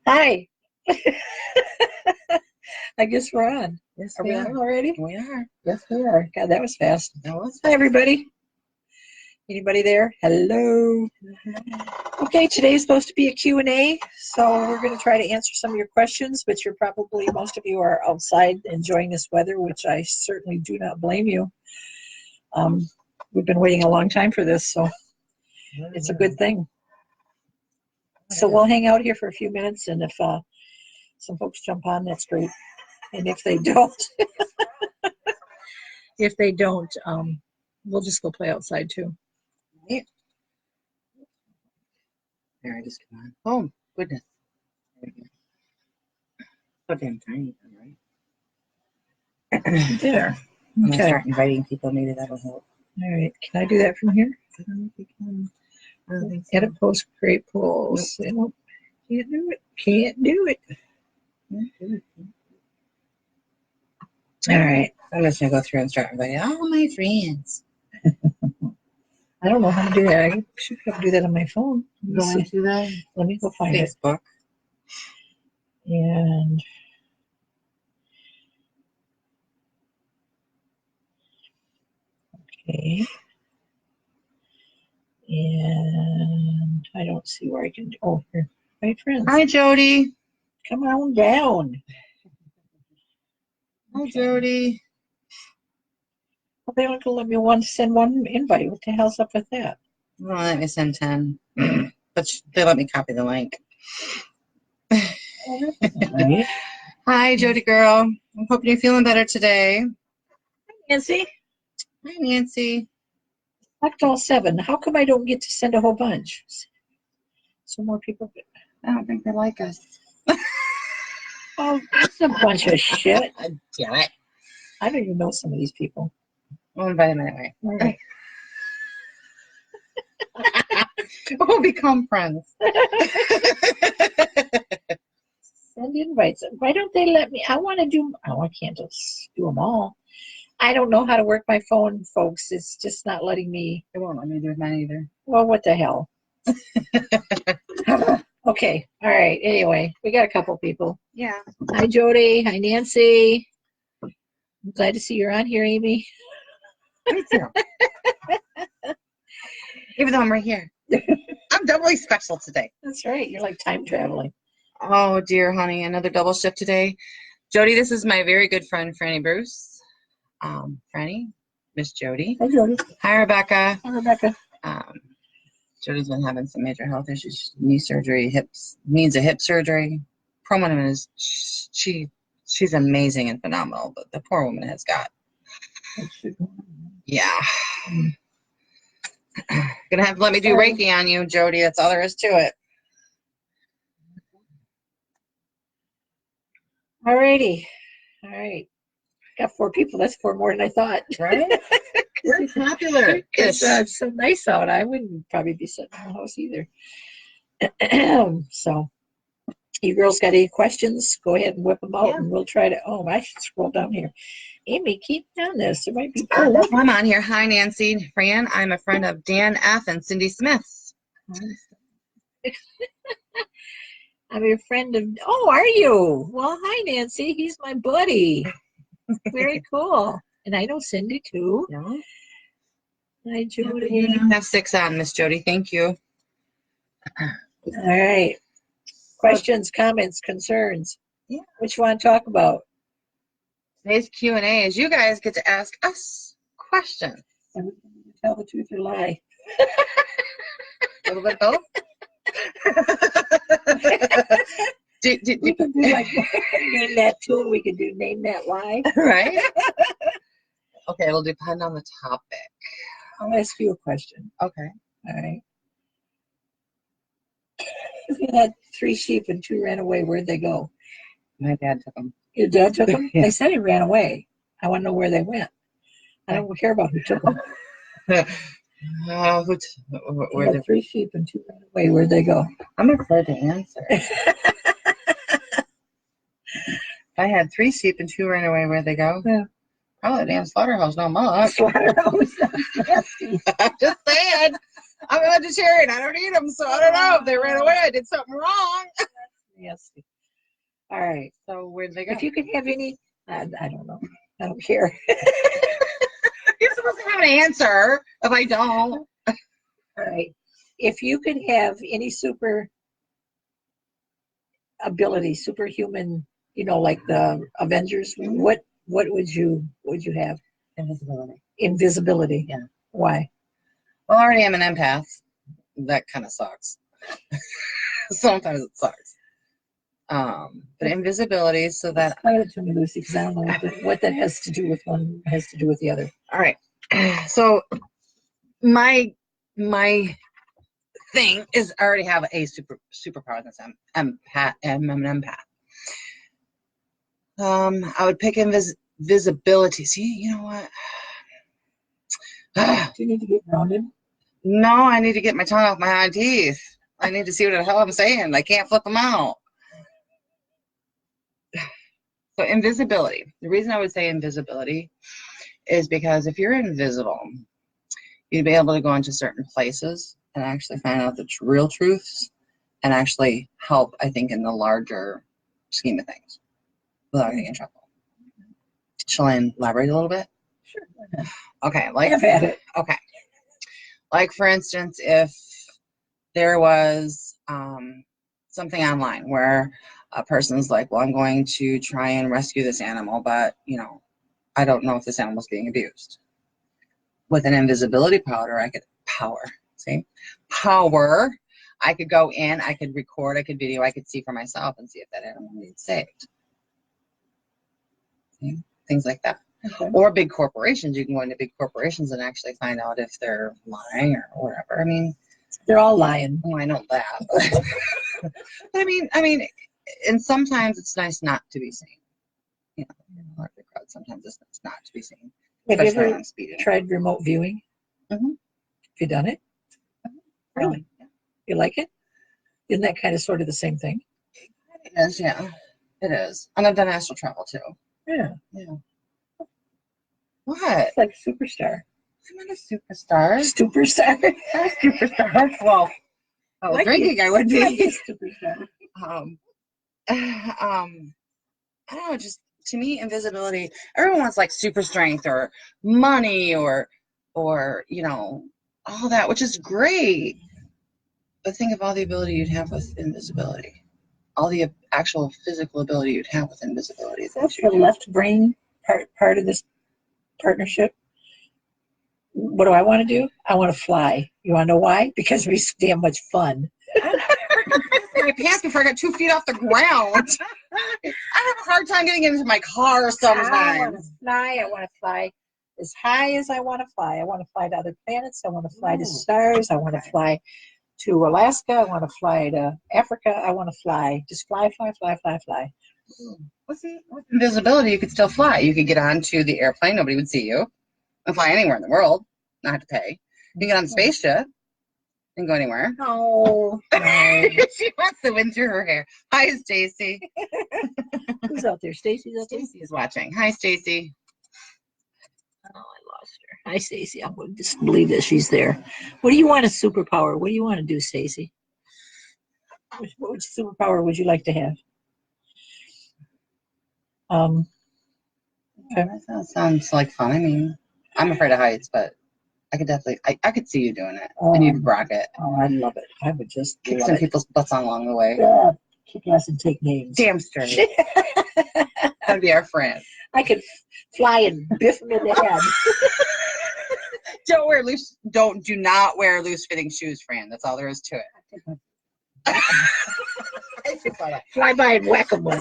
Hi. I guess we're on. Yes, Are we on already? We are. Yes, we are. God, that was fast. That was Hi, everybody. Anybody there? Hello. Okay, today is supposed to be a Q&A, so we're going to try to answer some of your questions, but most of you are outside enjoying this weather, which I certainly do not blame you. We've been waiting a long time for this, so it's a good thing. So we'll hang out here for a few minutes, and if some folks jump on, that's great. And if they don't, we'll just go play outside too. Yeah. There, I just come on. Oh, goodness. So damn tiny, right? There. I'm going to Okay. start inviting people. Maybe that'll help. All right. Can I do that from here? I don't know if you can. I don't think so. Edit post, create polls. Nope. Can't do it. Can't do it. All right. I'm just going to go through and start inviting all my friends. I don't know how to do that. I should be able to do that on my phone. Go into the Let me go find it. Facebook. And okay. And I don't see where I can. Oh, here. My friends. Hi, Jody. Come on down. Hi, Jody. Well, they don't let me send one invite. What the hell's up with that? Well, let me send 10. But they let me copy the link. Right. Hi, Jody girl. I'm hoping you're feeling better today. Hi, Nancy. Hi, Nancy. Select all 7. How come I don't get to send a whole bunch? So more people. I don't think they like us. Oh, that's a bunch of shit. Damn it. I don't even know some of these people. We'll invite them anyway. All right. We'll become friends. Send invites. Why don't they let me? I want to do. Oh, I can't just do them all. I don't know how to work my phone, folks. It's just not letting me. It won't let me do mine either. Well, what the hell? Okay. All right. Anyway, we got a couple people. Yeah. Hi, Jody. Hi, Nancy. I'm glad to see you're on here, Amy. Me too. Even though I'm right here. I'm doubly special today. That's right. You're like time traveling. Oh, dear, honey. Another double shift today. Jody, this is my very good friend, Frannie Bruce. Frannie, Miss Jody. Hi, Jody. Hi, Rebecca. Hi, Rebecca. Jody's been having some major health issues, knee surgery, needs a hip surgery. Poor woman is, she's amazing and phenomenal, but the poor woman has got, yeah. Gonna have to let me do Reiki on you, Jody. That's all there is to it. All righty. All right. Got 4 people. That's 4 more than I thought. Right? We're popular. It's so nice out. I wouldn't probably be sitting in the house either. So, you girls got any questions? Go ahead and whip them out, and we'll try to. Oh, I should scroll down here. Amy, keep on this. It might be cool. I'm on here. Hi, Nancy. Fran, I'm a friend of Dan F. and Cindy Smith's. I'm your friend of. Oh, are you? Well, hi, Nancy. He's my buddy. Very cool. And I know Cindy too. Yeah. Hi, Jody. You have 6 on, Miss Jody. Thank you. All right. Questions, comments, concerns. Yeah. What you want to talk about? Today's Q&A is you guys get to ask us questions. And we can tell the truth or lie. A little bit both. We can do like name that too. We can do name that lie. Right? Okay, it'll depend on the topic. I'll ask you a question. Okay. All right. If you had 3 sheep and 2 ran away, where'd they go? My dad took them. Your dad took them? Yeah. They said he ran away. I want to know where they went. I don't care about who took them. Where the 3 sheep and 2 ran away. Where'd they go? I'm afraid to answer. I had 3 sheep and 2 ran away. Where'd they go? Yeah. Probably damn slaughterhouse, no much. Slaughterhouse. I'm just saying. I'm a vegetarian. I don't eat them, so I don't know if they ran away. I did something wrong. Yes. All right. So where'd they go? If you could have any, I don't know. I don't care. You're supposed to have an answer. If I don't, All right. If you could have any super ability, superhuman, like the Avengers, what would you have? invisibility. Invisibility. Yeah. Why? Well, I already am an empath. That kind of sucks. Sometimes it sucks. But invisibility, so that. Explain it to me, Lucy, because I don't know what that has to do with one has to do with the other. All right. So my thing is I already have a superpower. That's empath. I'm an empath. I would pick invisibility. See, you know what? Do you need to get grounded? No, I need to get my tongue off my hind teeth. I need to see what the hell I'm saying. I can't flip them out. So invisibility. The reason I would say invisibility is because if you're invisible, you'd be able to go into certain places and actually find out the real truths and actually help, I think, in the larger scheme of things without getting in trouble. Shall I elaborate a little bit? Sure. Okay. Have at it. Okay. Like, for instance, if there was something online where a person's like, well, I'm going to try and rescue this animal, but, I don't know if this animal's being abused. With an invisibility power, I could go in, I could record, I could video, I could see for myself and see if that animal needs saved. See? Things like that. Okay. Or big corporations, you can go into big corporations and actually find out if they're lying or whatever. I mean, they're all lying. Oh, I know that. But I mean, and sometimes it's nice not to be seen. Larger crowd, sometimes it's nice not to be seen. Have you Especially when ever I'm speeding. tried remote viewing? Mm-hmm. Have you done it? Really? Yeah. You like it? Isn't that kind of sort of the same thing? It is, yeah. It is. And I've done astral travel too. Yeah. Yeah. What? It's like Superstar. I'm not a superstar. Superstar. I'm a superstar. Well, I was drinking, I would be. Like a superstar. I don't know, just to me, invisibility, everyone wants like super strength or money or all that, which is great. But think of all the ability you'd have with invisibility. All the actual physical ability you'd have with invisibility. That's the left brain part of this partnership. What do I want to do? I want to fly. You want to know why? Because we're so damn much fun. My pants before I got 2 feet off the ground. I have a hard time getting into my car sometimes. I want to fly. I want to fly as high as I want to fly. I want to fly to other planets. I want to fly to stars. I want to fly to Alaska. I want to fly to Africa. I want to fly. Just fly, fly, fly, fly, fly. Well, see, with invisibility, you could still fly. You could get onto the airplane. Nobody would see you. And fly anywhere in the world. Not have to pay. You can get on the spaceship and go anywhere. No. She wants the wind through her hair. Hi, Stacy. Who's out there? Stacy's out there? Stacy is watching. Hi, Stacy. Oh, I lost her. Hi, Stacy. I'm going to disbelieve that she's there. What do you want a superpower? What do you want to do, Stacy? Which superpower would you like to have? Okay. That sounds like fun. I mean, I'm afraid of heights, but I could definitely, I could see you doing it. And you'd rock it. Oh, I'd love it. I would just Kick some people's butts on along the way. Yeah, kick ass and take names. Damn straight. That'd be our friend. I could fly and biff him in the head. Do not wear loose fitting shoes, Fran. That's all there is to it. Fly by and whack him one.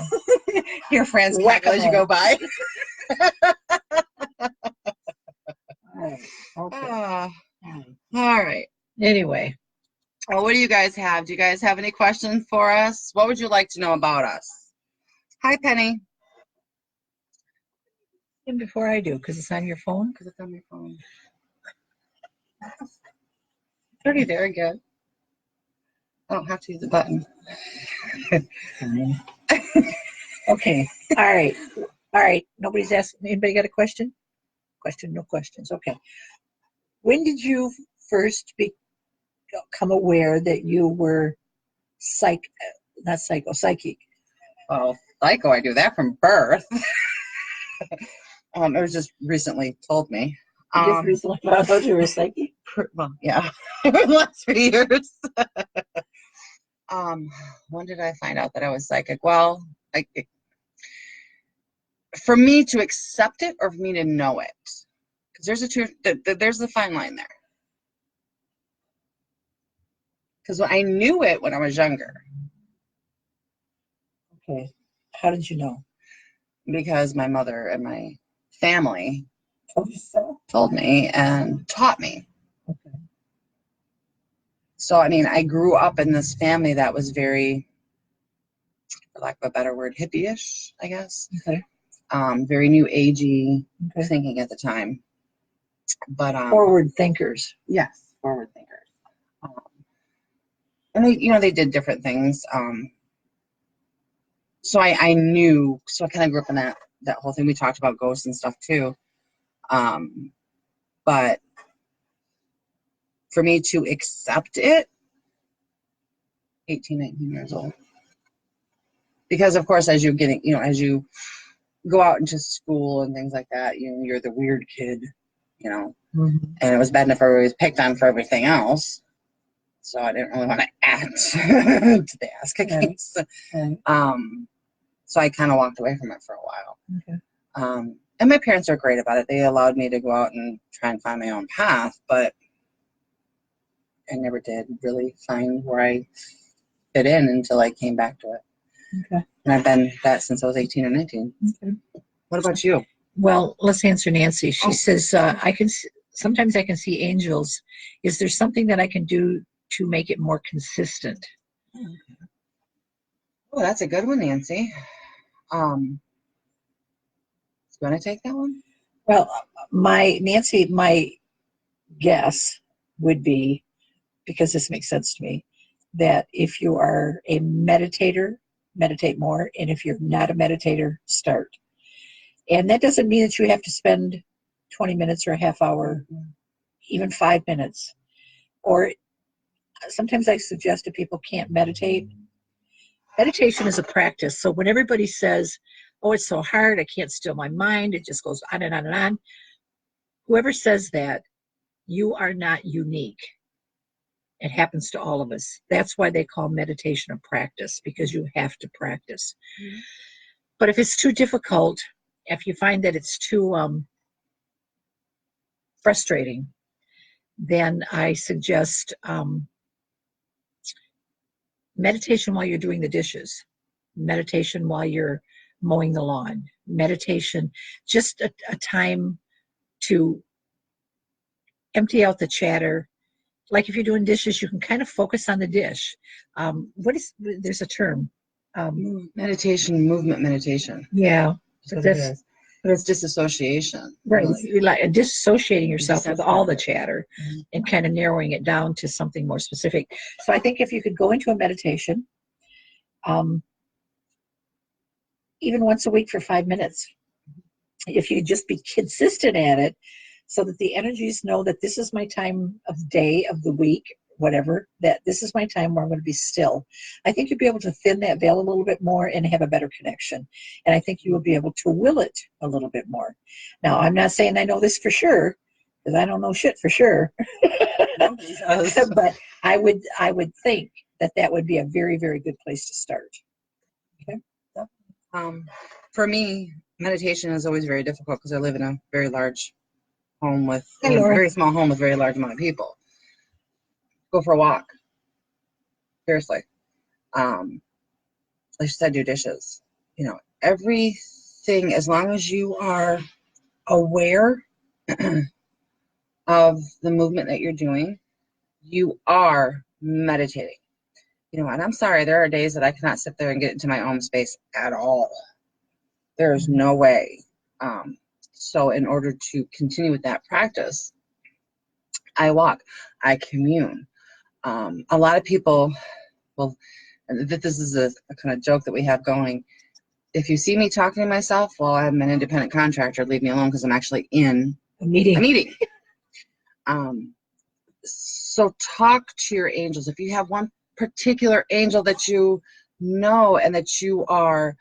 Your friends whack as you go by. Okay. All right. Anyway. Well, what do you guys have? Do you guys have any questions for us? What would you like to know about us? Hi, Penny. And before I do, because it's on your phone? Because it's on your phone. Pretty very good. I don't have to use the button. Okay. All right. Nobody's asking. Anybody got a question? Question? No questions. Okay. When did you first become aware that you were psychic? Well, psycho, I do that from birth. It was just recently told me. You just recently found out you were psychic? Well, yeah, the last few years. When did I find out that I was psychic? Well, for me to accept it or for me to know it, because there's a fine line there. Because I knew it when I was younger. Okay. How did you know? Because my mother and my family Told you so? told me and taught me. Okay. So, I mean, I grew up in this family that was very, for lack of a better word, hippie-ish, I guess. Okay. Very new agey Okay. thinking at the time. But forward thinkers. Yes, forward thinkers. And they did different things. So I knew, so I kind of grew up in that whole thing. We talked about ghosts and stuff too. But for me to accept it, 18, 19 years old. Because of course, as you go out into school and things like that, you're the weird kid, Mm-hmm. and it was bad enough I was picked on for everything else. So I didn't really want to act to the ass kicking. Right. So I kind of walked away from it for a while. Okay. And my parents are great about it. They allowed me to go out and try and find my own path, but I never did really find where I fit in until I came back to it. Okay. And I've been that since I was 18 or 19. Okay. What about you? Well, let's answer Nancy. She says, sometimes I can see angels. Is there something that I can do to make it more consistent? Oh, that's a good one, Nancy. You want to take that one? Well, my guess would be, because this makes sense to me, that if you are a meditator, meditate more, and if you're not a meditator, start. And that doesn't mean that you have to spend 20 minutes or a half hour, even 5 minutes. Or sometimes I suggest to people can't meditate. Meditation is a practice. So when everybody says, oh, it's so hard, I can't still my mind, it just goes on and on and on. Whoever says that, you are not unique. It happens to all of us. That's why they call meditation a practice, because you have to practice. Mm-hmm. But if it's too difficult, if you find that it's too frustrating, then I suggest meditation while you're doing the dishes, meditation while you're mowing the lawn, meditation, just a time to empty out the chatter. Like if you're doing dishes, you can kind of focus on the dish. There's a term. Meditation, movement meditation. Yeah. But it's disassociation. Right. Like disassociating yourself with all the chatter and kind of narrowing it down to something more specific. So I think if you could go into a meditation, even once a week for 5 minutes, if you just be consistent at it, so that the energies know that this is my time of day, of the week, whatever, that this is my time where I'm going to be still. I think you'll be able to thin that veil a little bit more and have a better connection. And I think you will be able to will it a little bit more. Now, I'm not saying I know this for sure, because I don't know shit for sure. But I would think that would be a very, very good place to start. Okay. For me, meditation is always very difficult because I live in a very large home with a very small home with a very large amount of people. Go for a walk. Seriously. Like you said, do dishes. Everything, as long as you are aware of the movement that you're doing, you are meditating. And I'm sorry, there are days that I cannot sit there and get into my own space at all. There is no way. So in order to continue with that practice, I walk, I commune. A lot of people, well, this is a kind of joke that we have going. If you see me talking to myself, well, I'm an independent contractor, leave me alone because I'm actually in a meeting. So So talk to your angels. If you have one particular angel that you know and that you are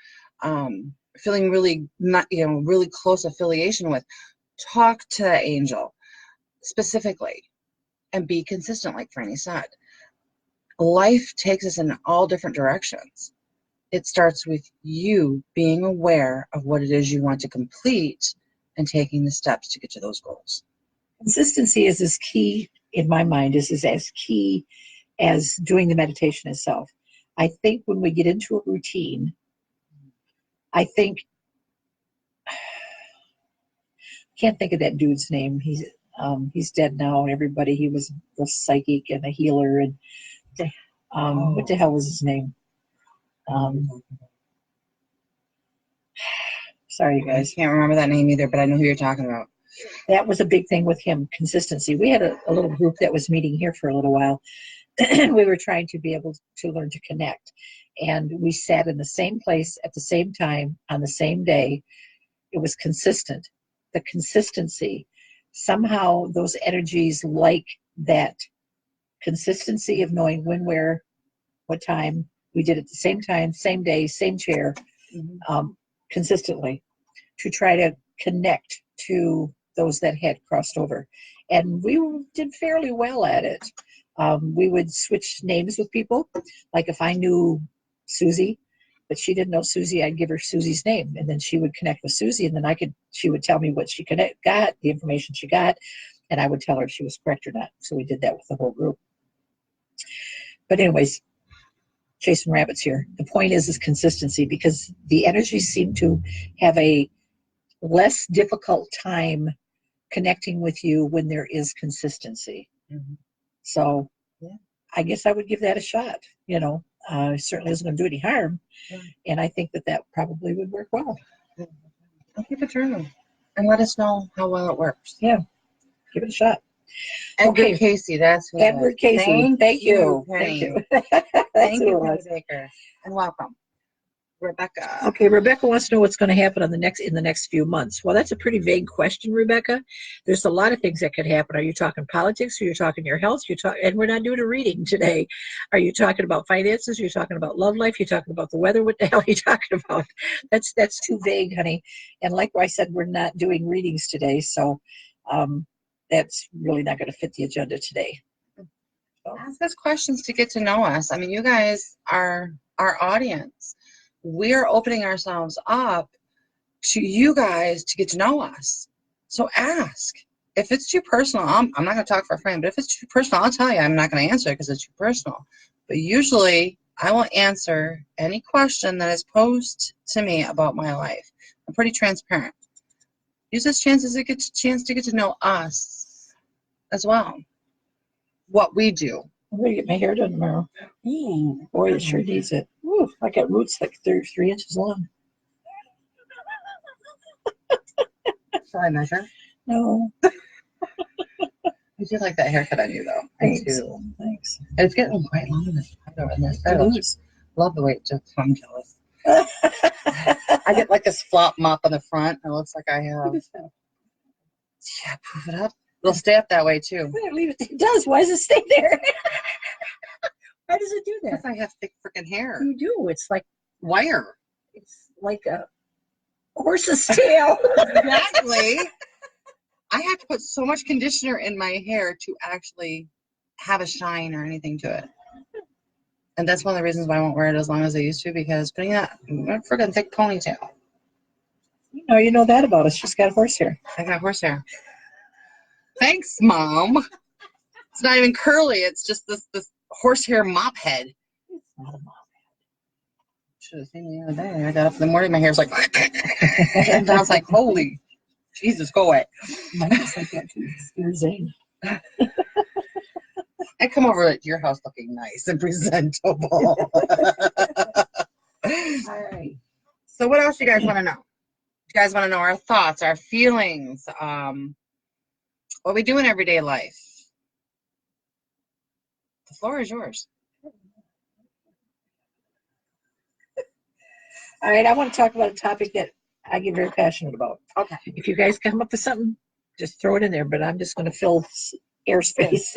feeling really not, really close affiliation with, talk to that angel specifically and be consistent, like Frannie said. Life takes us in all different directions. It starts with you being aware of what it is you want to complete and taking the steps to get to those goals. Consistency is as key, in my mind, is as key as doing the meditation itself. I think when we get into a routine, I can't think of that dude's name. He's dead now, and everybody, he was a psychic and a healer, and what the hell was his name? Sorry, you guys. I can't remember that name either, but I know who you're talking about. That was a big thing with him, consistency. We had a little group that was meeting here for a little while, and we were trying to be able to learn to connect. And we sat in the same place at the same time on the same day. It was consistent. The consistency, somehow those energies like that consistency of knowing when, where, what time. We did it at the same time, same day, same chair, consistently, to try to connect to those that had crossed over. And we did fairly well at it. We would switch names with people. Like if I knew Susie, but she didn't know Susie, I'd give her Susie's name, and then she would connect with Susie, and then she would tell me what she got, the information she got, and I would tell her if she was correct or not. So we did that with the whole group. But anyways, chasing rabbits here. The point is consistency, because the energies seem to have a less difficult time connecting with you when there is consistency. Mm-hmm. So I guess I would give that a shot. It certainly isn't going to do any harm. And I think that probably would work well. I'll keep it trying and let us know how well it works. Yeah, give it a shot. Edward Casey, that's who Edward Casey. Thank you. Penny. Thank you. Thank you, Penny Baker, and welcome, Rebecca. Okay, Rebecca wants to know what's going to happen in the next few months. Well, that's a pretty vague question, Rebecca. There's a lot of things that could happen. Are you talking politics? Are you talking your health? And we're not doing a reading today. Are you talking about finances? Are you talking about love life? You're talking about the weather? What the hell are you talking about? That's too vague, honey. And like I said, we're not doing readings today, so that's really not going to fit the agenda today. So. Ask us questions to get to know us. I mean, you guys are our audience. We're opening ourselves up to you guys to get to know us. So ask. If it's too personal, I'm not going to talk for a friend, but if it's too personal, I'll tell you I'm not going to answer it because it's too personal. But usually I will answer any question that is posed to me about my life. I'm pretty transparent. Use this chance to get to know us as well. What we do. I'm going to get my hair done tomorrow. Boy, it sure needs it. Ooh, I got roots like 3 inches long. Shall I measure? No. I do like that haircut on you, though. Thanks. I do. Thanks. It's getting quite long in this side. Love the way it just. I'm jealous. I get like this flop mop on the front. It looks like I have. Yeah, poof it up. It'll stay up that way too. Leave it. It does. Why does it stay there? Why does it do that? Because I have thick freaking hair. You do. It's like wire. It's like a horse's tail. Exactly. I have to put so much conditioner in my hair to actually have a shine or anything to it. And that's one of the reasons why I won't wear it as long as I used to, because putting that freaking thick ponytail. You know that about us. She's got horsehair. I got horsehair. Thanks, Mom. It's not even curly. It's just this horsehair mop head. It's not a mop head. Should have seen me the other day. I got up in the morning. My hair's like, and I was like, holy Jesus, go away. Mine is like that too. You're Zane. I come over to your house looking nice and presentable. All right. So what else do you guys want to know? You guys want to know our thoughts, our feelings, what we do in everyday life. The floor is yours. All right, I want to talk about a topic that I get very passionate about. Okay. If you guys come up with something, just throw it in there, but I'm just going to fill airspace.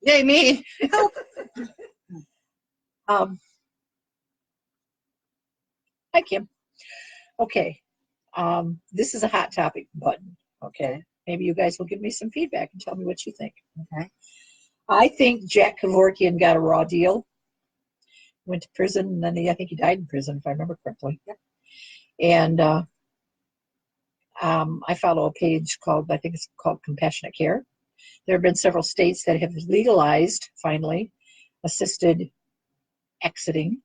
Yay, me. Help. Hi, Kim. Okay. This is a hot topic button. Okay. Maybe you guys will give me some feedback and tell me what you think. Okay. I think Jack Kevorkian got a raw deal. Went to prison, and then I think he died in prison, if I remember correctly. Yep. And I follow a page called, I think it's called Compassionate Care. There have been several states that have legalized, finally, assisted exiting.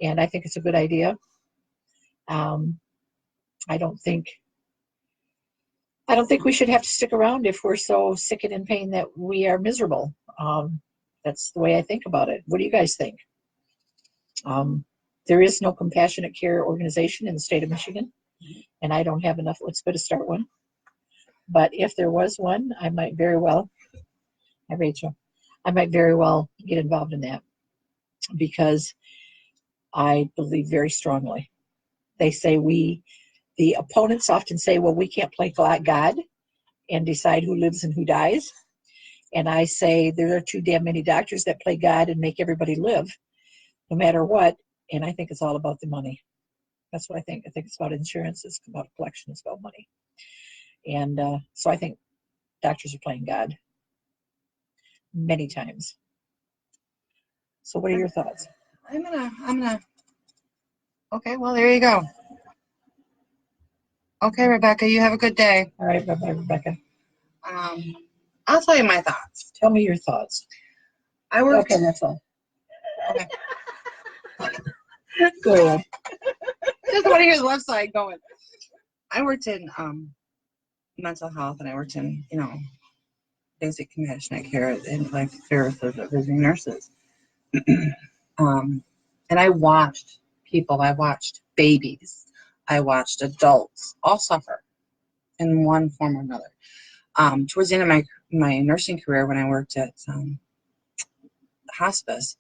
And I think it's a good idea. I don't think we should have to stick around if we're so sick and in pain that we are miserable. That's the way I think about it. What do you guys think? There is no compassionate care organization in the state of Michigan, and I don't have enough chutzpah to start one. But if there was one, I might very well, hi Rachel, I might very well get involved in that because I believe very strongly. They say the opponents often say, well, we can't play God and decide who lives and who dies. And I say there are too damn many doctors that play God and make everybody live, no matter what. And I think it's all about the money. That's what I think. I think it's about insurance. It's about collection. It's about money. And so I think doctors are playing God many times. So what are your thoughts? I'm gonna. Okay, well, there you go. Okay, Rebecca, you have a good day. All right, bye-bye, Rebecca. I'll tell you my thoughts. Tell me your thoughts. I worked. Okay, that's all. Okay. Go ahead. Just want to hear the left side going. I worked in mental health, and I worked in, basic compassionate care and like services of visiting nurses. And I watched people. I watched babies. I watched adults all suffer in one form or another. Towards the end of my nursing career, when I worked at hospice,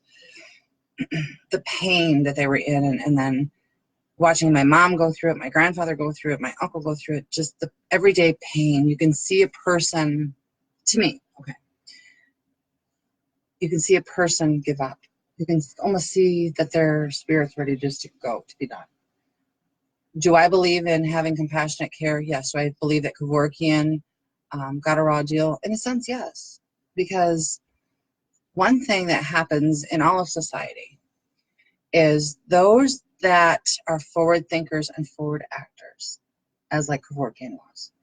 the pain that they were in, and then watching my mom go through it, my grandfather go through it, my uncle go through it, just the everyday pain. You can see a person, to me, okay, you can see a person give up. You can almost see that their spirit's ready just to go, to be done. Do I believe in having compassionate care? Yes. Do I believe that Kevorkian got a raw deal? In a sense, yes. Because one thing that happens in all of society is those that are forward thinkers and forward actors, as like Kevorkian was.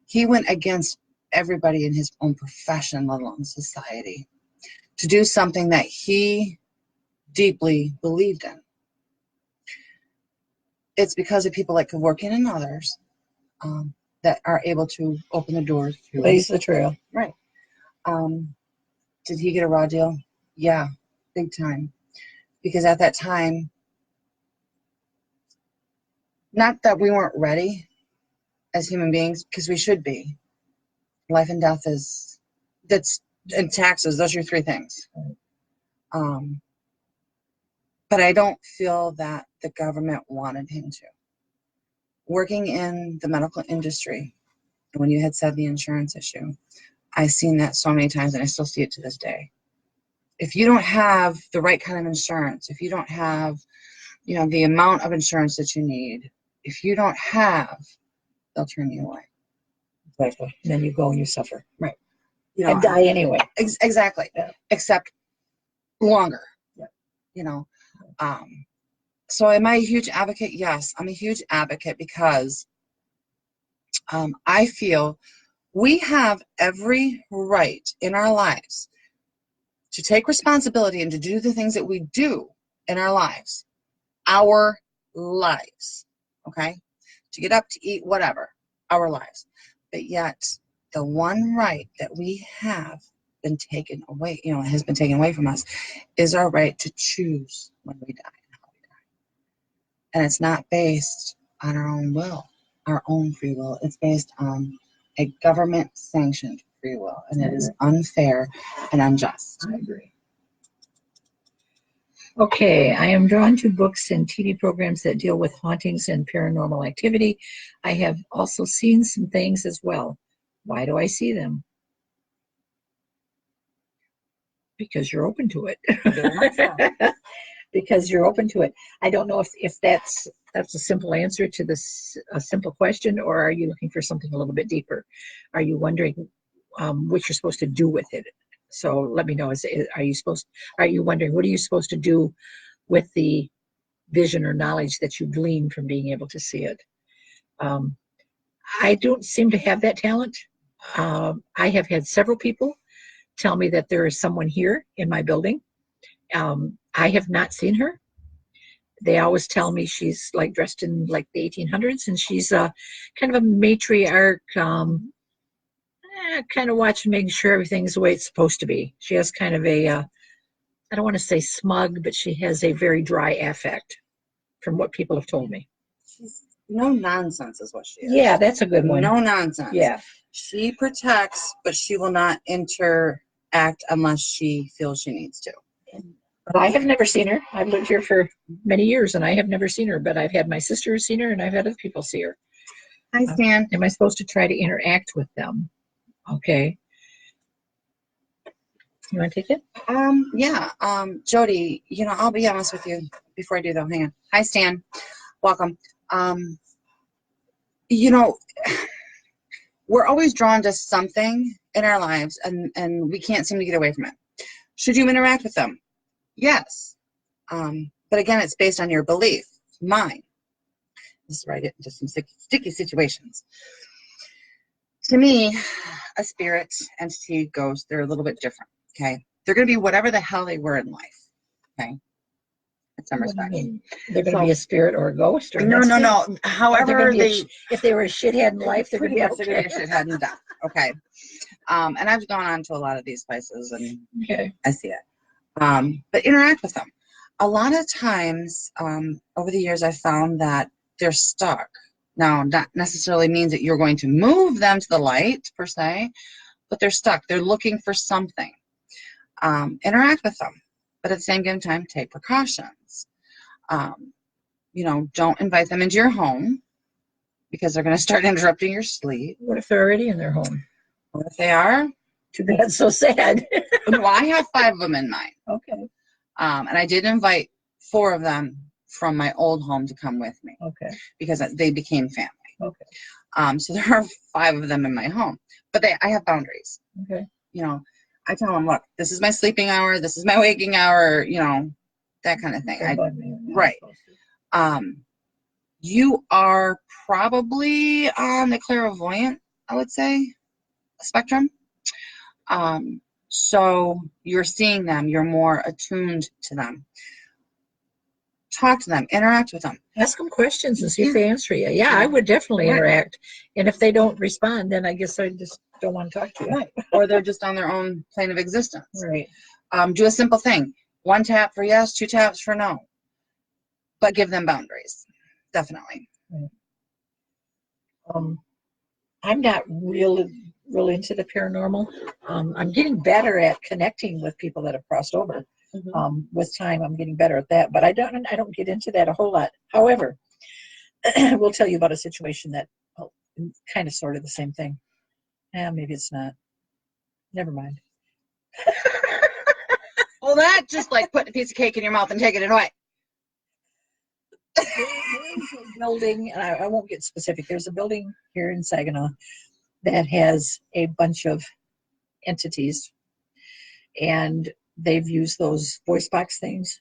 He went against everybody in his own profession, let alone society, to do something that he deeply believed in. It's because of people like Kevorkian and others that are able to open the doors to Blaze the trail. Right. Did he get a raw deal? Yeah, big time. Because at that time, not that we weren't ready as human beings, because we should be. Life and death and taxes, those are your three things. But I don't feel that the government wanted him to. Working in the medical industry, when you had said the insurance issue, I've seen that so many times, and I still see it to this day. If you don't have the right kind of insurance, if you don't have, the amount of insurance that you need, if you don't have, they'll turn you away. Exactly. And then you go and you suffer. Right. And die anyway. Exactly. Yeah. Except longer. Yeah. So am I a huge advocate? Yes, I'm a huge advocate because I feel we have every right in our lives to take responsibility and to do the things that we do in our lives, okay? To get up, to eat, whatever, our lives. But yet, the one right that we have been taken away, has been taken away from us, is our right to choose when we die and how we die. And it's not based on our own will, our own free will. It's based on a government-sanctioned free will, and it is unfair and unjust. I agree. Okay, I am drawn to books and TV programs that deal with hauntings and paranormal activity. I have also seen some things as well. Why do I see them? Because you're open to it. Very much so. Because you're open to it. I don't know if that's a simple answer to this a simple question, or are you looking for something a little bit deeper? Are you wondering what you're supposed to do with it? So let me know. Are you wondering what are you supposed to do with the vision or knowledge that you glean from being able to see it? I don't seem to have that talent. I have had several people tell me that there is someone here in my building. I have not seen her. They always tell me she's like dressed in like the 1800s, and she's kind of a matriarch, kind of watching, making sure everything's the way it's supposed to be. She has kind of I don't want to say smug, but she has a very dry affect from what people have told me. She's no nonsense is what she is. Yeah, that's a good one. No nonsense. Yeah. She protects, but she will not interact unless she feels she needs to. I have never seen her. I've lived here for many years, and I have never seen her, but I've had my sister who's seen her, and I've had other people see her. Hi, Stan. Am I supposed to try to interact with them? Okay. You want to take it? Yeah. Jody, I'll be honest with you before I do though. Hang on. Hi, Stan. Welcome. We're always drawn to something in our lives, and we can't seem to get away from it. Should you interact with them? Yes. But again, it's based on your belief. Mine. This is where I get into some sticky situations. To me, a spirit, entity, ghost, they're a little bit different. Okay. They're going to be whatever the hell they were in life. Okay. In some respects. They're going to be a spirit or a ghost? Or No. However, if they were a shithead in life, they're going to be okay. They're going to be a shithead in death. Okay. And I've gone on to a lot of these places, and okay. I see it. But interact with them. A lot of times over the years, I found that they're stuck. Now, that necessarily means that you're going to move them to the light, per se, but they're stuck. They're looking for something. Interact with them, but at the same given time, take precautions. Don't invite them into your home because they're going to start interrupting your sleep. What if they're already in their home? What if they are? Too bad, so sad. Well, I have 5 of them in mine. Okay. And I did invite 4 of them from my old home to come with me. Okay. Because they became family. Okay. So there are 5 of them in my home, but I have boundaries. Okay. I tell them, look, this is my sleeping hour, this is my waking hour, that kind of thing. Right. You are probably on the clairvoyant, I would say, spectrum. So you're seeing them, you're more attuned to them. Talk to them, interact with them. Ask them questions and see if they answer you. Yeah, I would definitely interact. And if they don't respond, then I guess I just don't want to talk to you. Right. Or they're just on their own plane of existence. Right. Do a simple thing. 1 tap for yes, 2 taps for no. But give them boundaries. Definitely. Right. I'm not real into the paranormal. I'm getting better at connecting with people that have crossed over. Mm-hmm. With time, I'm getting better at that, but I don't get into that a whole lot. However, we'll tell you about a situation that kind of sort of the same thing. Maybe it's not. Never mind. Well, that just like putting a piece of cake in your mouth and taking it away. There's a building, and I won't get specific. There's a building here in Saginaw that has a bunch of entities, and they've used those voice box things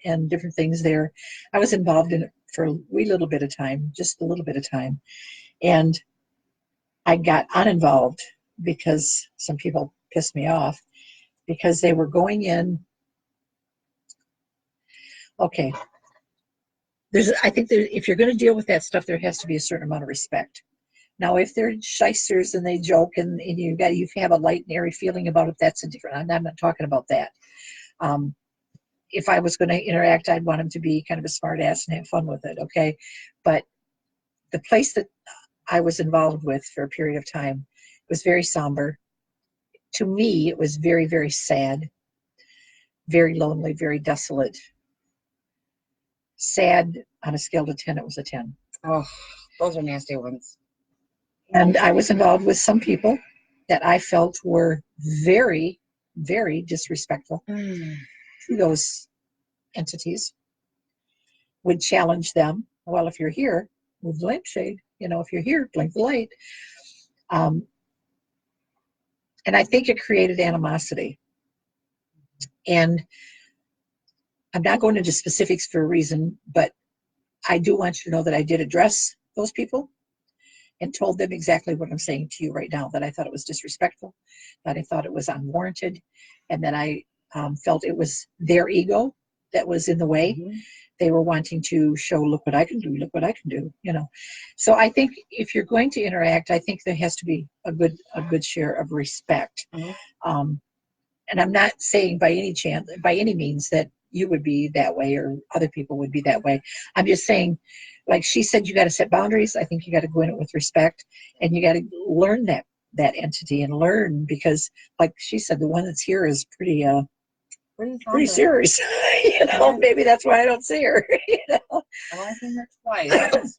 and different things there. I was involved in it for a wee little bit of time, just a little bit of time. And I got uninvolved because some people pissed me off because they were going in. Okay. I think if you're going to deal with that stuff, there has to be a certain amount of respect. Now, if they're shysters and they joke and you have a light and airy feeling about it, that's a different. I'm not talking about that. If I was going to interact, I'd want them to be kind of a smart ass and have fun with it. Okay. But the place that I was involved with for a period of time was very somber. To me, it was very, very sad, very lonely, very desolate. Sad on a scale of 10, it was a 10. Oh, those are nasty ones. And I was involved with some people that I felt were very, very disrespectful Mm. to those entities, would challenge them. Well, if you're here, move the lampshade. If you're here, blink the light. Um, and I think it created animosity. And I'm not going into specifics for a reason, but I do want you to know that I did address those people and told them exactly what I'm saying to you right now, that I thought it was disrespectful, that I thought it was unwarranted, and that I felt it was their ego that was in the way. Mm-hmm. They were wanting to show, look what I can do, look what I can do, So I think if you're going to interact, I think there has to be a good share of respect. Mm-hmm. And I'm not saying by any means that you would be that way or other people would be that way. I'm just saying, like she said, you got to set boundaries. I think you got to go in it with respect, and you got to learn that entity and learn, because like she said, the one that's here is pretty serious. Yeah. Maybe that's why I don't see her. I've only seen her twice.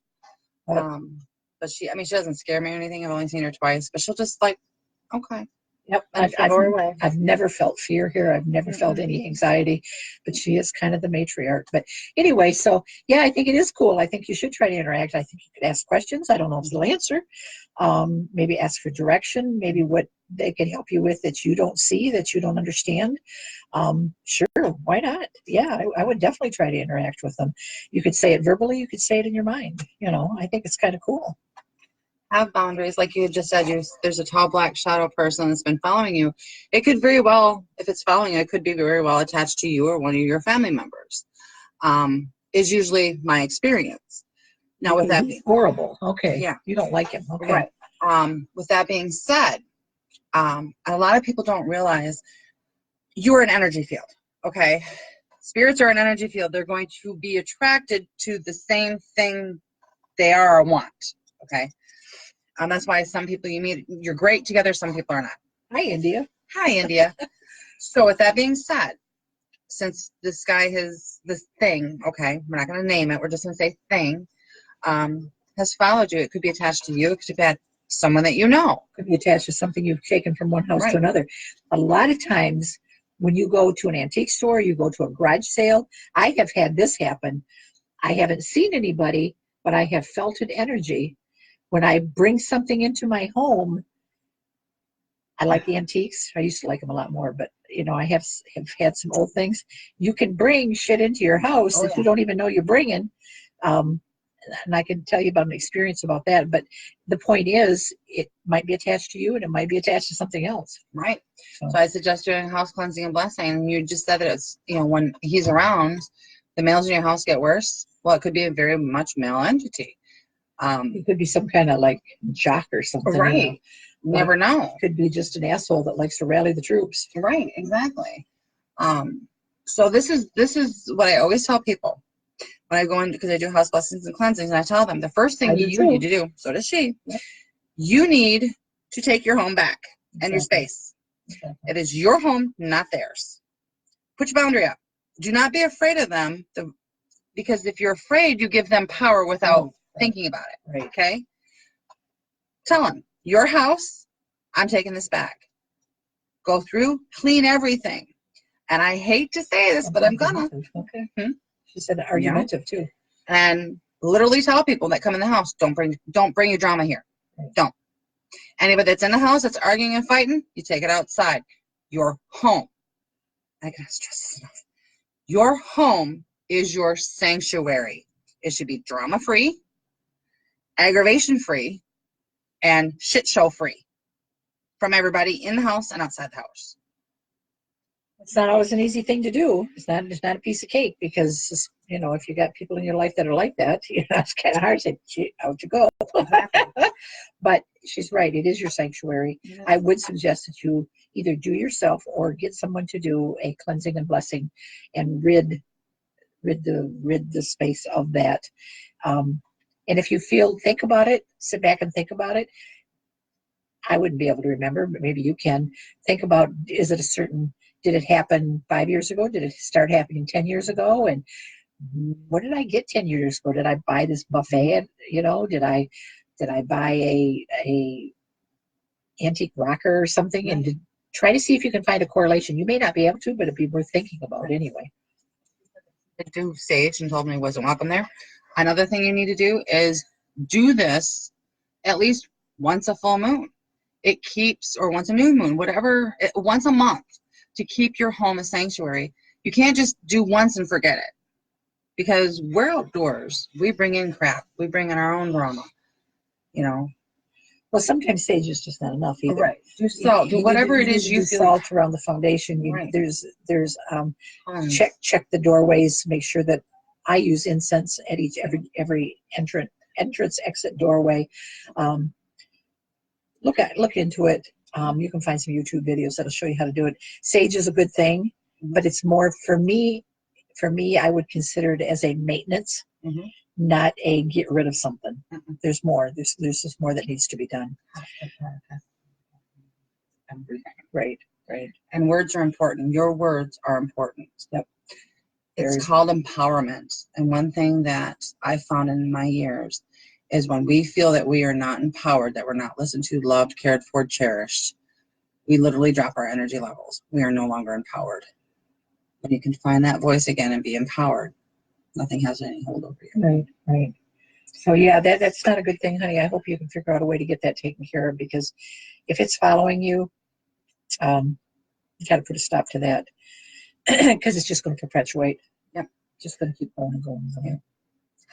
But she doesn't scare me or anything. I've only seen her twice, but she'll just like, okay. Yep, I've never felt fear here. I've never felt any anxiety, but she is kind of the matriarch. But anyway, so yeah, I think it is cool. I think you should try to interact. I think you could ask questions. I don't know if they'll answer. Maybe ask for direction. Maybe what they can help you with that you don't see, that you don't understand. Sure, why not? Yeah, I would definitely try to interact with them. You could say it verbally. You could say it in your mind. I think it's kind of cool. Have boundaries, like you had just said. There's a tall black shadow person that's been following you. It could very well, if it's following you, it could be very well attached to you or one of your family members. Is usually my experience. Now, with that being horrible, okay, yeah, you don't like him, okay, right. With that being said, a lot of people don't realize you're an energy field. Okay, spirits are an energy field. They're going to be attracted to the same thing they are or want. Okay. That's why some people you meet, you're great together. Some people are not. Hi, India. Hi, India. So with that being said, since this guy has this thing, okay, we're not going to name it. We're just going to say thing, has followed you. It could be attached to you. It could be someone that you know. Could be attached to something you've taken from one house Right. to another. A lot of times when you go to an antique store, you go to a garage sale, I have had this happen. I haven't seen anybody, but I have felt an energy. When I bring something into my home, I like the antiques. I used to like them a lot more, but I have had some old things. You can bring shit into your house that you don't even know you're bringing. And I can tell you about an experience about that. But the point is, it might be attached to you, and it might be attached to something else. Right. So I suggest doing house cleansing and blessing. You just said that it's, when he's around, the males in your house get worse. Well, it could be a very much male entity. It could be some kind of like jock or something. Right. Never know. It could be just an asshole that likes to rally the troops. Right. Exactly. So this is what I always tell people when I go in, because I do house blessings and cleansings, and I tell them the first thing you need to do, so does she, you need to take your home back and your space. It is your home, not theirs. Put your boundary up. Do not be afraid of them, because if you're afraid, you give them power without thinking about it. Right. Okay? Tell them, your house, I'm taking this back. Go through, clean everything. And I hate to say this, but I'm gonna. Okay. She said argumentative too. And literally tell people that come in the house, don't bring your drama here. Right. Don't. Anybody that's in the house that's arguing and fighting, you take it outside. Your home. I gotta stress this enough. Your home is your sanctuary. It should be drama free, aggravation free, and shit show free from everybody in the house and outside the house. It's not always an easy thing to do. It's not a piece of cake, because if you got people in your life that are like that, it's kind of hard to say, out you go. But she's right. It is your sanctuary. Yeah. I would suggest that you either do yourself or get someone to do a cleansing and blessing and rid the space of that. And if you think about it, sit back and think about it. I wouldn't be able to remember, but maybe you can think about, did it happen 5 years ago? Did it start happening 10 years ago? And what did I get 10 years ago? Did I buy this buffet? Did I buy a antique rocker or something? And try to see if you can find a correlation. You may not be able to, but it'd be worth thinking about anyway. Do sage and told me he wasn't welcome there. Another thing you need to do is do this at least once a full moon. It keeps, or once a new moon, whatever, once a month, to keep your home a sanctuary. You can't just do once and forget it, because we're outdoors. We bring in crap. We bring in our own drama, you know. Well, sometimes sage is just not enough either. Right. Do salt. Do whatever it is you feel. Salt around the foundation. Right. There's check the doorways to make sure that I use incense at every entrance exit doorway. Look into it. You can find some YouTube videos that'll show you how to do it. Sage is a good thing, but it's more for me. For me, I would consider it as a maintenance, not a get rid of something. There's more. There's just more that needs to be done. Right. And words are important. Your words are important. Yep. It's called empowerment. And one thing that I found in my years is when we feel that we are not empowered, that we're not listened to, loved, cared for, cherished, we literally drop our energy levels. We are no longer empowered. When you can find that voice again and be empowered, nothing has any hold over you. Right. So yeah, that's not a good thing, honey. I hope you can figure out a way to get that taken care of, because if it's following you, you got to put a stop to that, because it's just going to perpetuate. Yep. Just going to keep going and going. Okay.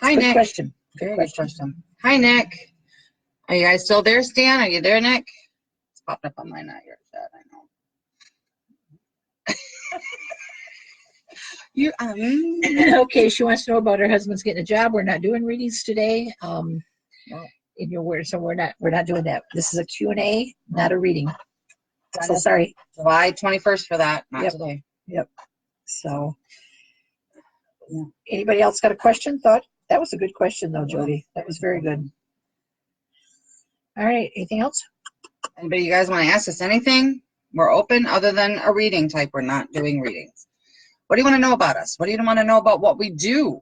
Hi, Good Nick. question. Very good question. Hi, Nick. Are you guys still there, Stan? Are you there, Nick? It's popped up on my not your chat, I know. Okay, she wants to know about her husband's getting a job. We're not doing readings today. In your word, so we're not doing that. This is a Q&A, not a reading. So sorry. July 21st for that, not today. Yep. So, anybody else got a question? Thought that was a good question, though, Jody. That was very good. All right. Anything else? Anybody, you guys want to ask us anything? We're open, other than a reading type. We're not doing readings. What do you want to know about us? What do you want to know about what we do?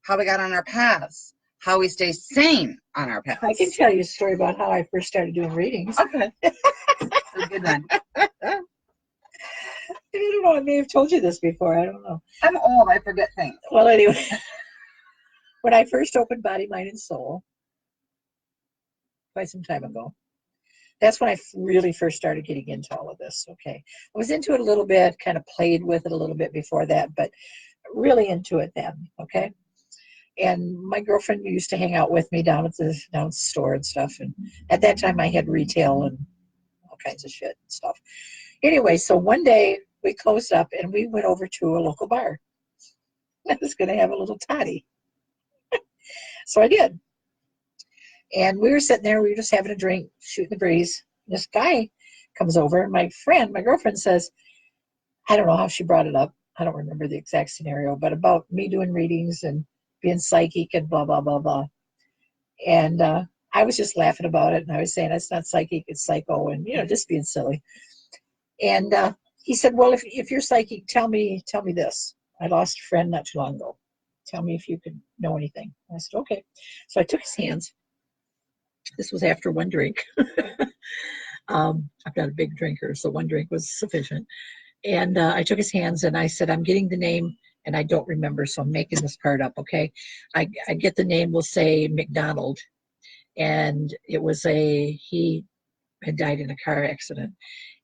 How we got on our paths? How we stay sane on our paths? I can tell you a story about how I first started doing readings. Okay. Good then. I don't know. I may have told you this before. I don't know. I'm old. I forget things. Well, anyway, when I first opened Body, Mind, and Soul, quite some time ago, that's when I really first started getting into all of this. Okay. I was into it a little bit, kind of played with it a little bit before that, but really into it then. Okay. And my girlfriend used to hang out with me down at the store and stuff. And at that time I had retail and all kinds of shit and stuff. Anyway, so one day we closed up and we went over to a local bar. I was going to have a little toddy. So I did. And we were sitting there, we were just having a drink, shooting the breeze. This guy comes over, and my girlfriend says, I don't know how she brought it up. I don't remember the exact scenario, but about me doing readings and being psychic and blah, blah, blah, blah. And I was just laughing about it, and I was saying, it's not psychic, it's psycho, and, just being silly. And he said, well, if you're psychic, tell me this. I lost a friend not too long ago. Tell me if you could know anything. I said, okay. So I took his hands. This was after one drink. I'm not a big drinker, so one drink was sufficient. And I took his hands and I said, I'm getting the name, and I don't remember, so I'm making this part up, okay? I get the name, we'll say McDonald. And it was he had died in a car accident.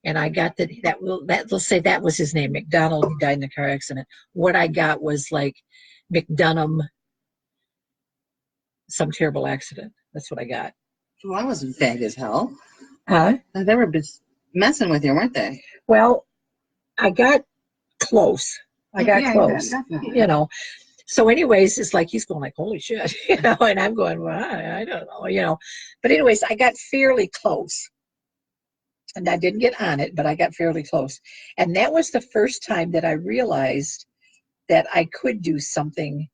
And I got let's say that was his name, McDonald, he died in a car accident. What I got was like McDunham, some terrible accident. That's what I got. Well, that was vague as hell. Huh? They were messing with you, weren't they? Well, I got close. Close. So anyways, it's like he's going like, holy shit, and I'm going, well, I don't know, But anyways, I got fairly close. And I didn't get on it, but I got fairly close. And that was the first time that I realized that I could do something.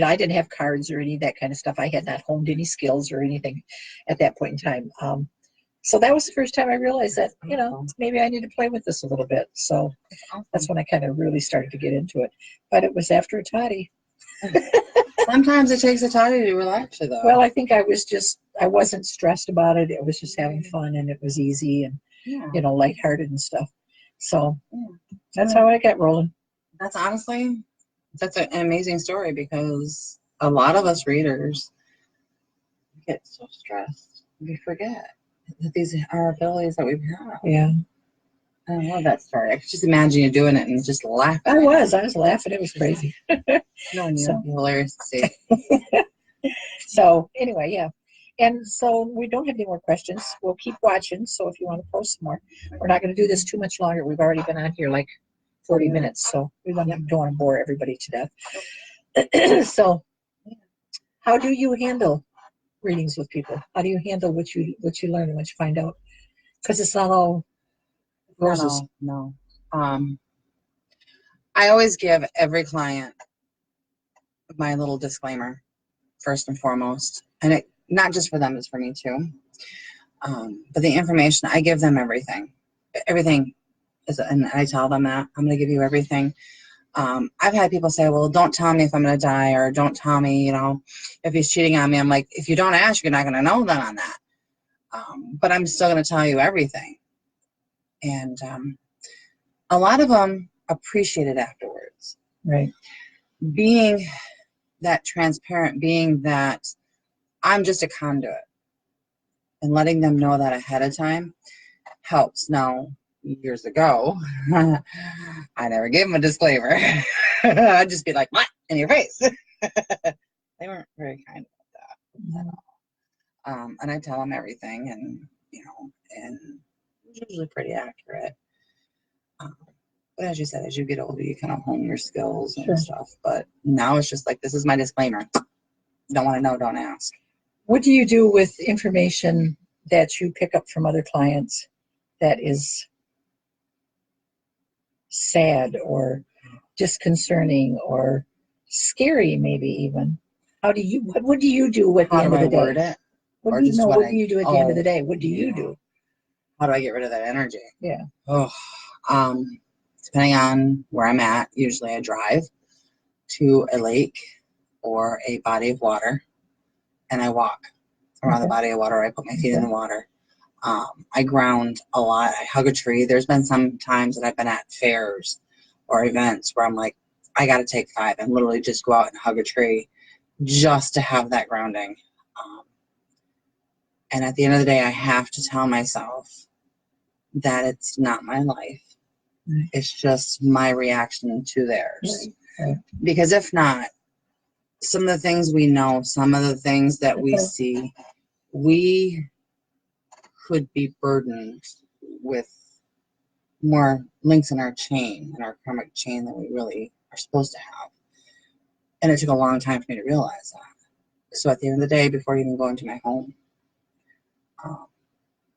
I didn't have cards or any of that kind of stuff. I had not honed any skills or anything at that point in time. So that was the first time I realized that, maybe I need to play with this a little bit. So that's when I kind of really started to get into it. But it was after a toddy. Sometimes it takes a toddy to relax you, though. Well, I think I wasn't stressed about it. It was just having fun, and it was easy. And Yeah. you know, lighthearted and stuff. So Yeah. that's how I got rolling. That's honestly, that's an amazing story, because a lot of us readers get so stressed. We forget that these are abilities that we have. Yeah. I love that story. I could just imagine you doing it and just laughing. I was laughing. It was crazy. No, you So. be hilarious to see. So anyway, yeah. And so we don't have any more questions. We'll keep watching. So if you want to post some more, we're not going to do this too much longer. We've already been on here like 40 minutes, so we don't want to bore everybody to death. So how do you handle readings with people? How do you handle what you learn and what you find out? Because it's not all roses. No. I always give every client my little disclaimer first and foremost, and it not just for them, it's for me too. But the information, I give them everything is, and I tell them that I'm going to give you everything. I've had people say, well, don't tell me if I'm going to die, or don't tell me, you know, if he's cheating on me. I'm like, if you don't ask, you're not going to know then on that. But I'm still going to tell you everything. And a lot of them appreciate it afterwards. Right. Being that transparent, being that I'm just a conduit, and letting them know that ahead of time helps. Now, years ago, I never gave them a disclaimer. I'd just be like, what? In your face. They weren't very kind about that at all. And I tell them everything, and, you know, and it's usually pretty accurate. But as you said, as you get older, you kind of hone your skills and stuff. But now it's just like, this is my disclaimer. Don't want to know, don't ask. What do you do with information that you pick up from other clients that is sad or disconcerting or scary, maybe even? What do you do at the end of the day? Word it? What do you do at the end of the day? What do you do? How do I get rid of that energy? Yeah. Oh, depending on where I'm at, usually I drive to a lake or a body of water, and I walk around the body of water. I put my feet in the water. I ground a lot. I hug a tree. There's been some times that I've been at fairs or events where I'm like, I got to take 5 and literally just go out and hug a tree just to have that grounding. And at the end of the day, I have to tell myself that it's not my life. Right. It's just my reaction to theirs. Right. Because if not, some of the things we know, some of the things that we see, we could be burdened with more links in our chain, in our karmic chain, than we really are supposed to have. And it took a long time for me to realize that. So at the end of the day, before even going to my home,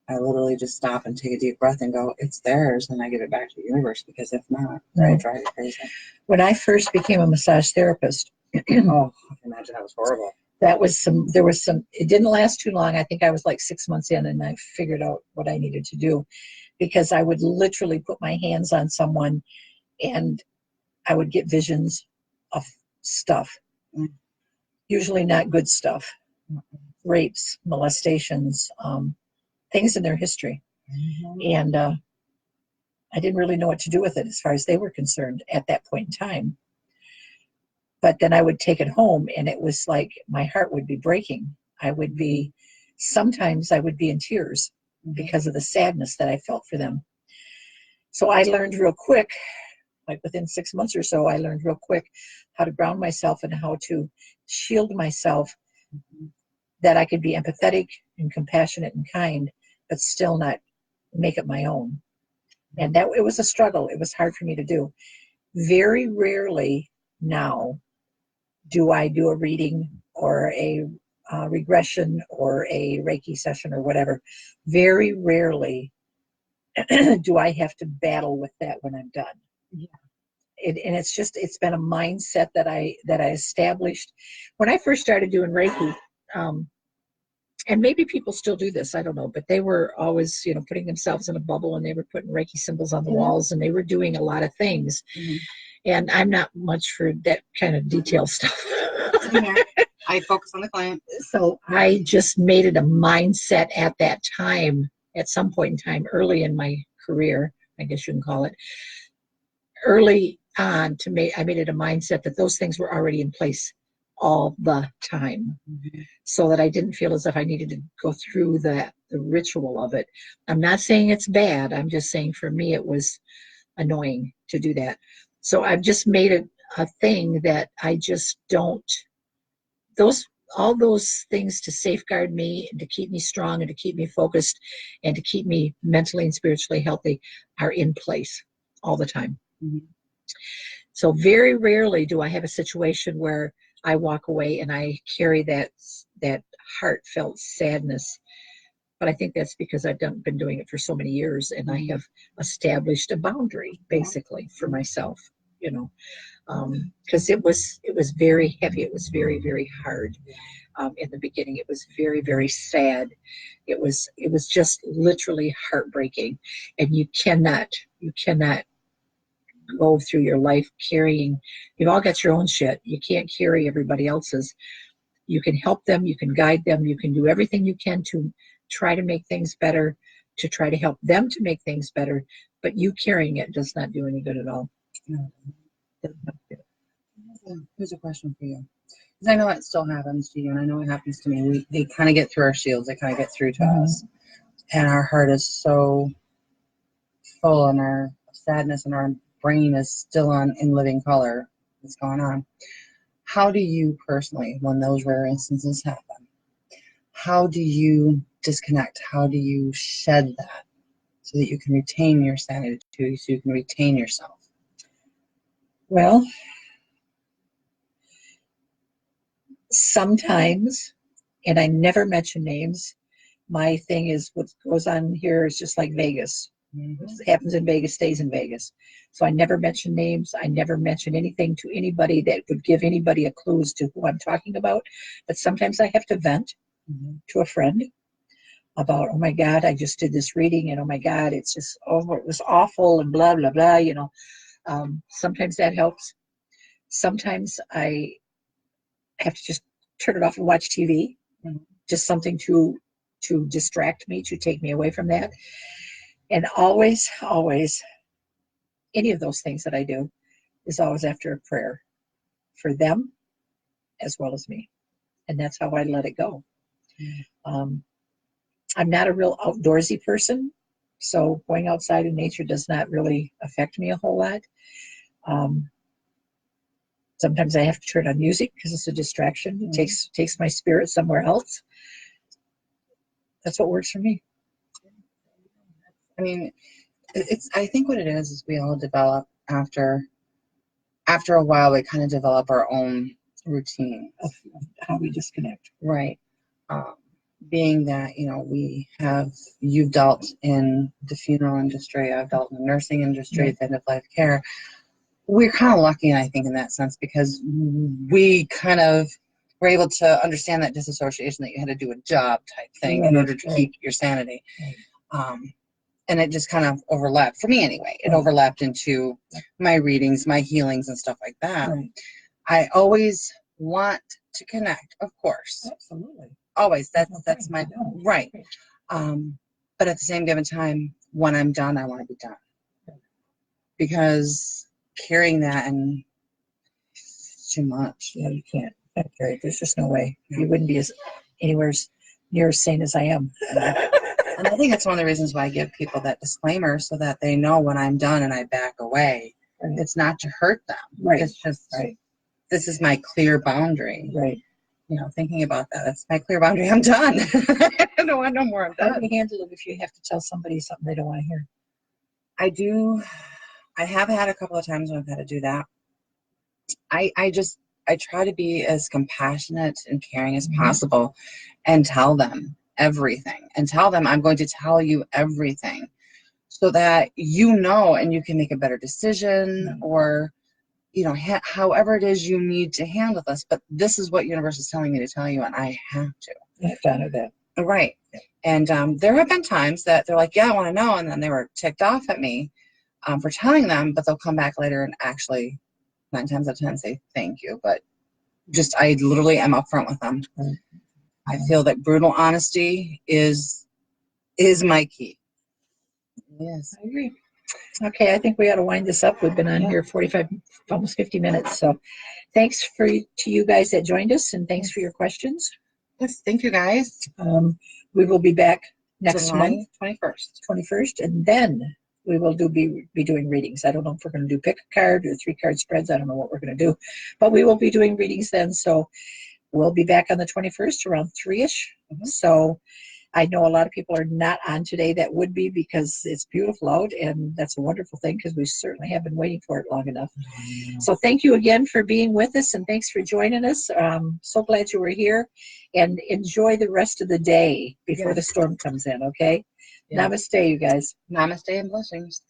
I literally just stop and take a deep breath and go, it's theirs, and I give it back to the universe, because if not, it'll drive you crazy. When I first became a massage therapist, oh, I can imagine that was horrible. There was some, it didn't last too long. I think I was like 6 months in, and I figured out what I needed to do, because I would literally put my hands on someone and I would get visions of stuff, usually not good stuff, rapes, molestations, things in their history. And I didn't really know what to do with it as far as they were concerned at that point in time. But then I would take it home, and it was like my heart would be breaking. Sometimes I would be in tears because of the sadness that I felt for them. So I learned real quick, like within 6 months or so, I learned real quick how to ground myself and how to shield myself, that I could be empathetic and compassionate and kind, but still not make it my own. And that it was a struggle. It was hard for me to do. Very rarely now do I do a reading or a regression or a Reiki session or whatever. Very rarely do I have to battle with that when I'm done. Yeah. And it's been a mindset that I established when I first started doing Reiki. And maybe people still do this, I don't know, but they were always, putting themselves in a bubble, and they were putting Reiki symbols on the walls, and they were doing a lot of things. Mm-hmm. And I'm not much for that kind of detail stuff. I focus on the client. So I just made it a mindset at that time at some point in time early in my career, I guess you can call it, early on I made it a mindset that those things were already in place all the time, so that I didn't feel as if I needed to go through the ritual of it. I'm not saying it's bad. I'm just saying for me it was annoying to do that. So I've just made it a thing that I just don't, all those things to safeguard me and to keep me strong and to keep me focused and to keep me mentally and spiritually healthy are in place all the time. So very rarely do I have a situation where I walk away and I carry that heartfelt sadness. But I think that's because I've been doing it for so many years, and I have established a boundary basically for myself, because it was very heavy. It was very, very hard. In the beginning, it was very, very sad. It was just literally heartbreaking, and you cannot go through your life carrying. You've all got your own shit. You can't carry everybody else's. You can help them, you can guide them, you can do everything you can to try to make things better, to try to help them to make things better, but you carrying it does not do any good at all. Here's a question for you. Because I know it still happens to you, and I know it happens to me. They kind of get through our shields. They kind of get through to us. And our heart is so full, and our sadness and our brain is still in living color. What's going on? How do you personally, when those rare instances happen, how do you disconnect? How do you shed that so that you can retain your sanity too, so you can retain yourself? Well, sometimes, and I never mention names, my thing is what goes on here is just like Vegas. What happens in Vegas stays in Vegas. So I never mention names. I never mention anything to anybody that would give anybody a clue as to who I'm talking about. But sometimes I have to vent to a friend about, oh my God, I just did this reading, and oh my God, it's just, oh, it was awful, and blah, blah, blah, sometimes that helps. Sometimes I have to just turn it off and watch TV, just something to distract me, to take me away from that. And always, any of those things that I do is always after a prayer for them as well as me. And that's how I let it go. I'm not a real outdoorsy person, so going outside in nature does not really affect me a whole lot. Sometimes I have to turn on music because it's a distraction. It takes my spirit somewhere else. That's what works for me. I mean, I think what it is we all develop after a while, we kind of develop our own routine of how we disconnect. Right. Being that, you've dealt in the funeral industry, I've dealt in the nursing industry, the end of life care. We're kind of lucky, I think, in that sense, because we kind of were able to understand that disassociation, that you had to do a job type thing in order to keep your sanity. And it just kind of overlapped, for me anyway, it overlapped into my readings, my healings and stuff like that. I always want to connect, of course. Absolutely. Always. That's my, right. But at the same given time, when I'm done, I want to be done. Because carrying that and it's too much. Yeah, you can't carry it. There's just no way. You wouldn't be anywhere near as sane as I am. And I think that's one of the reasons why I give people that disclaimer, so that they know when I'm done and I back away, it's not to hurt them. It's just, this is my clear boundary. Thinking about that, that's my clear boundary. I'm done. I don't want no more. I'm done. How do you handle it if you have to tell somebody something they don't want to hear? I have had a couple of times when I've had to do that. I try to be as compassionate and caring as possible, and tell them everything, and tell them I'm going to tell you everything, so that and you can make a better decision, or however it is you need to handle this. But this is what universe is telling me to tell you, and I have to. I have to honor that. Right. And there have been times that they're like, yeah, I want to know, and then they were ticked off at me for telling them, but they'll come back later and actually 9 times out of 10 say thank you. But I literally am upfront with them. I feel that brutal honesty is is my key. Yes. I agree. Okay, I think we ought to wind this up. We've been on here 45, almost 50 minutes. So thanks to you guys that joined us, and thanks for your questions. Yes, thank you guys. We will be back next July month, 21st. 21st, and then we will be doing readings. I don't know if we're going to do pick a card or 3-card spreads. I don't know what we're going to do, but we will be doing readings then. So we'll be back on the 21st around 3-ish. So I know a lot of people are not on today that would be, because it's beautiful out, and that's a wonderful thing because we certainly have been waiting for it long enough. So thank you again for being with us, and thanks for joining us. So glad you were here, and enjoy the rest of the day before the storm comes in, okay? Yeah. Namaste, you guys. Namaste and blessings.